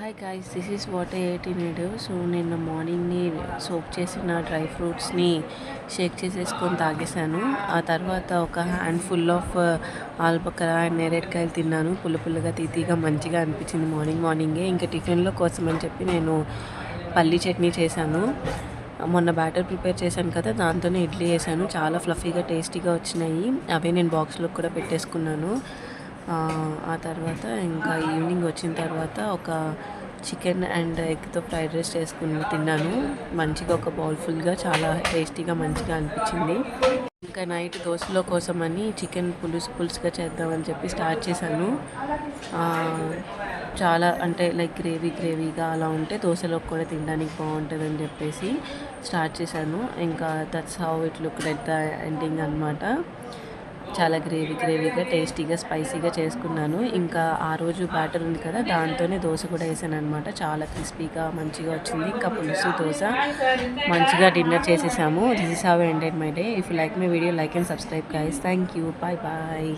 Hi guys, this is what I eight in video. So నిన్న మార్నింగ్ని soap చేసిన dry ఫ్రూట్స్ని షేక్ చేసేసుకొని తాగేశాను. ఆ తర్వాత ఒక హ్యాండ్ఫుల్ ఆఫ్ ఆల్బకర అండ్ నేరేడుకాయలు తిన్నాను. పుల్లగా తీతీగా మంచిగా అనిపించింది మార్నింగే. ఇంకా టిఫిన్లో కోసం అని చెప్పి నేను పల్లీ చట్నీ చేశాను. మొన్న బ్యాటర్ ప్రిపేర్ చేశాను కదా, దాంతోనే ఇడ్లీ వేసాను. చాలా ఫ్లఫీగా టేస్టీగా వచ్చినాయి. అవే నేను బాక్స్లో కూడా పెట్టేసుకున్నాను. ఆ తర్వాత ఇంకా ఈవినింగ్ వచ్చిన తర్వాత ఒక చికెన్ అండ్ ఎగ్తో ఫ్రైడ్ రైస్ చేసుకుని తిన్నాను. మంచిగా ఒక బౌల్ ఫుల్గా చాలా టేస్టీగా మంచిగా అనిపించింది. ఇంకా నైట్ దోశలో కోసమని చికెన్ పులుసుగా చేద్దామని చెప్పి స్టార్ట్ చేశాను. చాలా అంటే లైక్ గ్రేవీగా అలా ఉంటే దోశలోకి కూడా తినడానికి బాగుంటుంది అని చెప్పేసి స్టార్ట్ చేశాను. ఇంకా that's how it look at the ending అనమాట. చాలా గ్రేవీగా టేస్టీగా స్పైసీగా చేసుకున్నాను. ఇంకా ఆ రోజు బ్యాటర్ ఉంది కదా, దాంతోనే దోశ కూడా వేసాను అనమాట. చాలా క్రిస్పీగా మంచిగా వచ్చింది. ఇంకా పులుసు దోశ మంచిగా డిన్నర్ చేసేసాము. This is how ended my day. If you like my video, like and subscribe guys. Thank you. Bye.